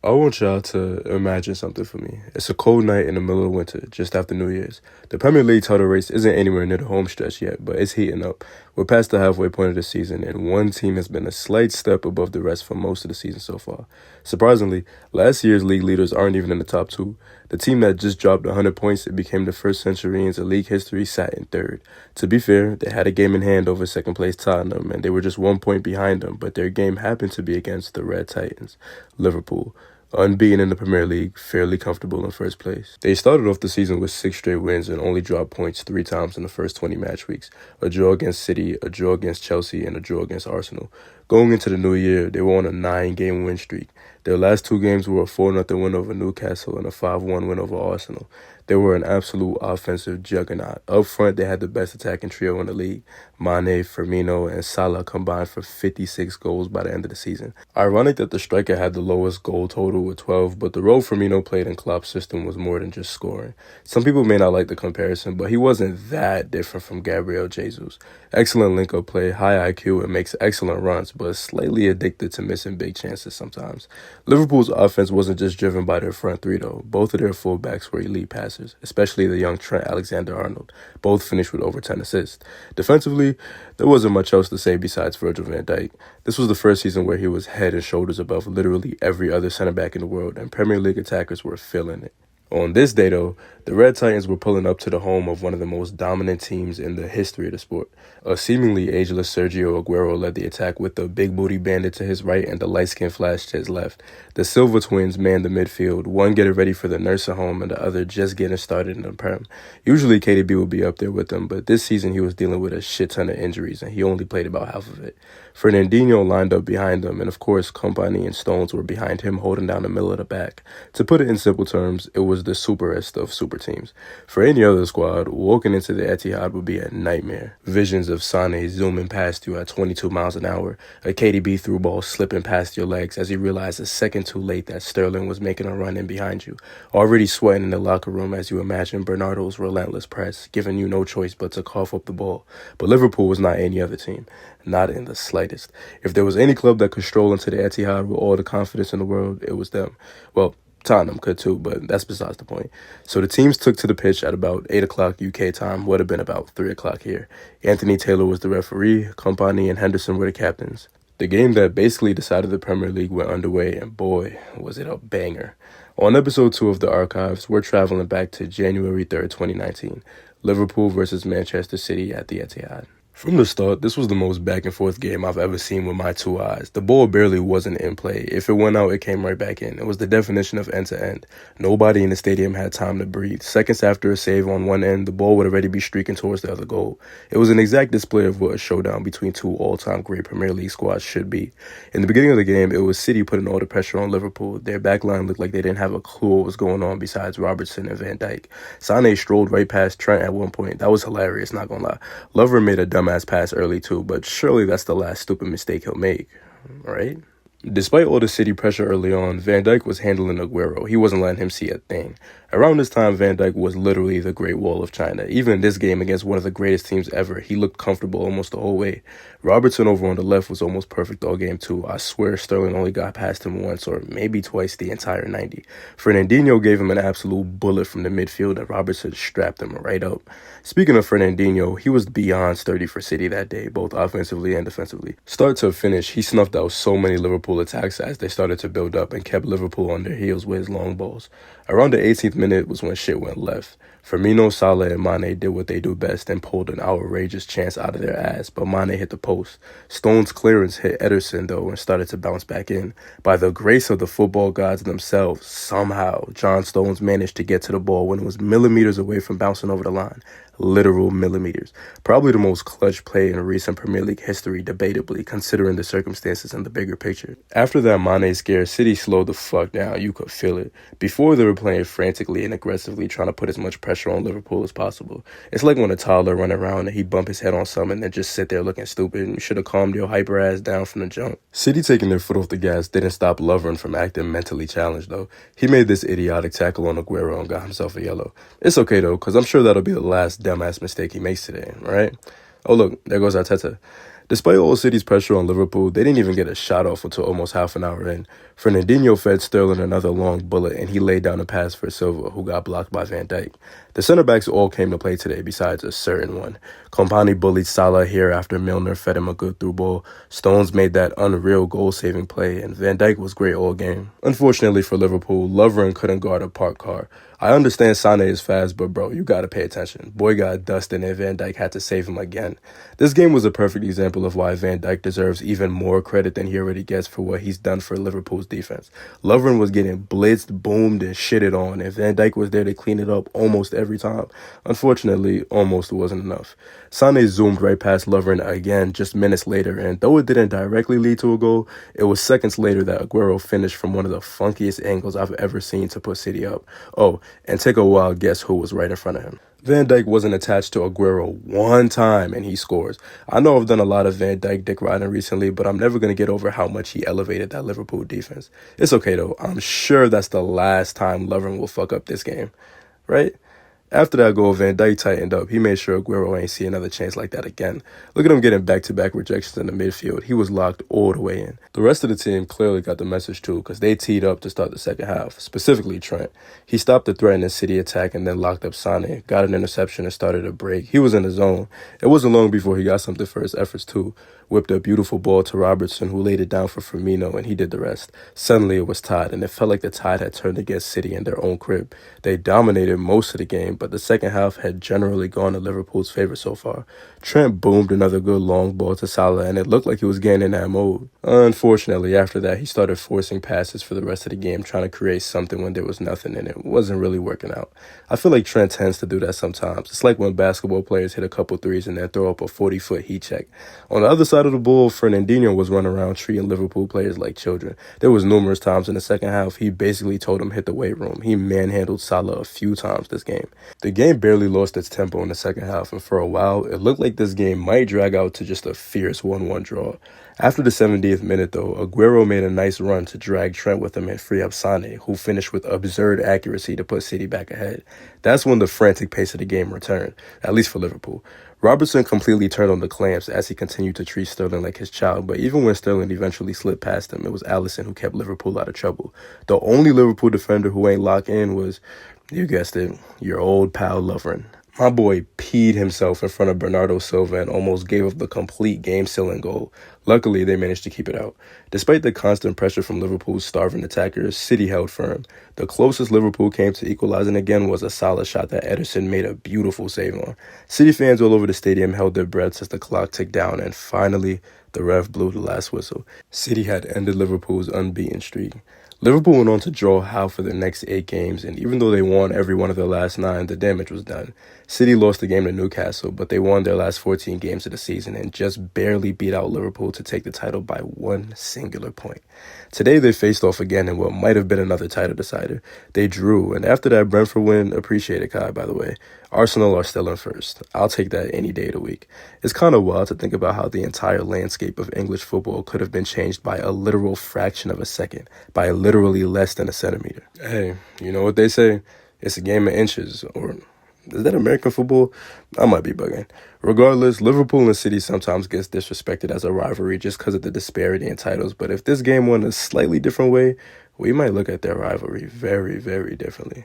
I want y'all to imagine something for me. It's a cold night in the middle of winter, just after New Year's. The Premier League title race isn't anywhere near the home stretch yet, but it's heating up. We're past the halfway point of the season, and one team has been a slight step above the rest for most of the season so far. Surprisingly, last year's league leaders aren't even in the top two. The team that just dropped 100 points and became the first centurions in league history sat in third. To be fair, they had a game in hand over second place Tottenham, and they were just 1 point behind them, but their game happened to be against the Red Titans, Liverpool. Unbeaten in the Premier League, fairly comfortable in first place. They started off the season with 6 straight wins and only dropped points 3 times in the first 20 match weeks. A draw against City, a draw against Chelsea, and a draw against Arsenal. Going into the new year, they were on a 9-game win streak. Their last 2 games were a 4-0 win over Newcastle and a 5-1 win over Arsenal. They were an absolute offensive juggernaut. Up front, they had the best attacking trio in the league. Mane, Firmino, and Salah combined for 56 goals by the end of the season. Ironic that the striker had the lowest goal total with 12, but the role Firmino played in Klopp's system was more than just scoring. Some people may not like the comparison, but he wasn't that different from Gabriel Jesus. Excellent link-up play, high IQ, and makes excellent runs, but slightly addicted to missing big chances sometimes. Liverpool's offense wasn't just driven by their front three, though. Both of their fullbacks were elite passers, especially the young Trent Alexander-Arnold. Both finished with over 10 assists. Defensively, there wasn't much else to say besides Virgil van Dijk. This was the first season where he was head and shoulders above literally every other center back in the world, and Premier League attackers were feeling it. On this day, though, the Red Titans were pulling up to the home of one of the most dominant teams in the history of the sport. A seemingly ageless Sergio Aguero led the attack with the big booty bandit to his right and the light-skinned Flash to his left. The Silva twins manned the midfield, one getting ready for the nursing home and the other just getting started in the Prem. Usually KDB would be up there with them, but this season he was dealing with a shit ton of injuries and he only played about half of it. Fernandinho lined up behind them, and of course Kompany and Stones were behind him holding down the middle of the back. To put it in simple terms, it was the superest of super teams. For any other squad, walking into the Etihad would be a nightmare. Visions of Sane zooming past you at 22 miles an hour, a KDB through ball slipping past your legs as you realize a second too late that Sterling was making a run in behind you. Already sweating in the locker room as you imagine Bernardo's relentless press, giving you no choice but to cough up the ball. But Liverpool was not any other team. Not in the slightest. If there was any club that could stroll into the Etihad with all the confidence in the world, it was them. Well, Tottenham could too, but that's besides the point. So the teams took to the pitch at about 8 o'clock UK time, would have been about 3 o'clock here. Anthony Taylor was the referee, Kompany and Henderson were the captains. The game that basically decided the Premier League went underway, and boy, was it a banger. On episode 2 of The Archives, we're traveling back to January 3rd, 2019. Liverpool versus Manchester City at the Etihad. From the start, this was the most back-and-forth game I've ever seen with my 2 eyes. The ball barely wasn't in play. If it went out, it came right back in. It was the definition of end-to-end. Nobody in the stadium had time to breathe. Seconds after a save on one end, the ball would already be streaking towards the other goal. It was an exact display of what a showdown between 2 all-time great Premier League squads should be. In the beginning of the game, it was City putting all the pressure on Liverpool. Their backline looked like they didn't have a clue what was going on besides Robertson and Van Dijk. Sane strolled right past Trent at one point. That was hilarious, not gonna lie. Lover made a dumbass pass early too, but surely that's the last stupid mistake he'll make, right? Despite all the City pressure early on, Van Dijk was handling Aguero. He wasn't letting him see a thing. Around this time, Van Dijk was literally the Great Wall of China. Even in this game against one of the greatest teams ever, he looked comfortable almost the whole way. Robertson over on the left was almost perfect all game too. I swear Sterling only got past him once or maybe twice the entire 90. Fernandinho gave him an absolute bullet from the midfield and Robertson strapped him right up. Speaking of Fernandinho, he was beyond sturdy for City that day, both offensively and defensively. Start to finish, he snuffed out so many Liverpool attacks as they started to build up and kept Liverpool on their heels with his long balls. Around the 18th minute was when shit went left. Firmino, Salah, and Mane did what they do best and pulled an outrageous chance out of their ass, but Mane hit the post. Stone's clearance hit Ederson, though, and started to bounce back in. By the grace of the football gods themselves, somehow, John Stones managed to get to the ball when it was millimeters away from bouncing over the line. Literal millimeters. Probably the most clutch play in recent Premier League history, debatably, considering the circumstances and the bigger picture. After that Mane scare, City slowed the fuck down. You could feel it. Before, they were playing frantically and aggressively, trying to put as much pressure on Liverpool as possible. It's like when a toddler run around and he bump his head on something and then just sit there looking stupid. You should have calmed your hyper ass down from the jump. City taking their foot off the gas didn't stop Lovren from acting mentally challenged, though. He made this idiotic tackle on Aguero and got himself a yellow. It's okay, though, because I'm sure that'll be the last dumbass mistake he makes today, right? Oh, look, there goes Arteta. Despite all City's pressure on Liverpool, they didn't even get a shot off until almost half an hour in. Fernandinho fed Sterling another long bullet, and he laid down a pass for Silva, who got blocked by Van Dijk. The center-backs all came to play today, besides a certain one. Kompany bullied Salah here after Milner fed him a good through ball. Stones made that unreal goal-saving play, and Van Dijk was great all game. Unfortunately for Liverpool, Lovren couldn't guard a parked car. I understand Sané is fast, but bro, you gotta pay attention. Boy got dusted and Van Dijk had to save him again. This game was a perfect example of why Van Dijk deserves even more credit than he already gets for what he's done for Liverpool's defense. Lovren was getting blitzed, boomed, and shitted on, and Van Dijk was there to clean it up almost every time. Unfortunately, almost wasn't enough. Sané zoomed right past Lovren again just minutes later, and though it didn't directly lead to a goal, it was seconds later that Aguero finished from one of the funkiest angles I've ever seen to put City up. Oh, and take a wild guess who was right in front of him. Van Dijk wasn't attached to Aguero one time, and he scores. I know I've done a lot of Van Dijk dick riding recently, but I'm never going to get over how much he elevated that Liverpool defense. It's okay, though. I'm sure that's the last time Lovren will fuck up this game, right? After that goal, Van Dijk tightened up. He made sure Aguero ain't see another chance like that again. Look at him getting back-to-back rejections in the midfield. He was locked all the way in. The rest of the team clearly got the message too, because they teed up to start the second half, specifically Trent. He stopped the threatening City attack and then locked up Sané, got an interception and started a break. He was in the zone. It wasn't long before he got something for his efforts too. Whipped a beautiful ball to Robertson, who laid it down for Firmino, and he did the rest. Suddenly it was tied, and it felt like the tide had turned against City in their own crib. They dominated most of the game, but the second half had generally gone to Liverpool's favor so far. Trent boomed another good long ball to Salah, and it looked like he was getting in that mode. Unfortunately, after that, he started forcing passes for the rest of the game, trying to create something when there was nothing, and it wasn't really working out. I feel like Trent tends to do that sometimes. It's like when basketball players hit a couple threes and then throw up a 40-foot heat check. On the other side of the ball, Fernandinho was running around treating Liverpool players like children. There was numerous times in the second half he basically told them hit the weight room. He manhandled Salah a few times this game. The game barely lost its tempo in the second half, and for a while, it looked like this game might drag out to just a fierce 1-1 draw. After the 70th minute, though, Aguero made a nice run to drag Trent with him and free up Sané, who finished with absurd accuracy to put City back ahead. That's when the frantic pace of the game returned, at least for Liverpool. Robertson completely turned on the clamps as he continued to treat Sterling like his child, but even when Sterling eventually slipped past him, it was Alisson who kept Liverpool out of trouble. The only Liverpool defender who ain't locked in was, you guessed it, your old pal Lovren. My boy peed himself in front of Bernardo Silva and almost gave up the complete game-sealing goal. Luckily, they managed to keep it out. Despite the constant pressure from Liverpool's starving attackers, City held firm. The closest Liverpool came to equalizing again was a solid shot that Ederson made a beautiful save on. City fans all over the stadium held their breaths as the clock ticked down, and finally, the ref blew the last whistle. City had ended Liverpool's unbeaten streak. Liverpool went on to draw half for the next 8 games, and even though they won every one of their last 9, the damage was done. City lost the game to Newcastle, but they won their last 14 games of the season and just barely beat out Liverpool to take the title by one singular point. Today they faced off again in what might have been another title decider. They drew, and after that Brentford win, appreciated Kai, by the way, Arsenal are still in first. I'll take that any day of the week. It's kind of wild to think about how the entire landscape of English football could have been changed by a literal fraction of a second, by literally less than a centimeter. Hey, you know what they say? It's a game of inches, or is that American football? I might be bugging. Regardless, Liverpool and City sometimes gets disrespected as a rivalry just because of the disparity in titles, but if this game went a slightly different way, we might look at their rivalry very, very differently.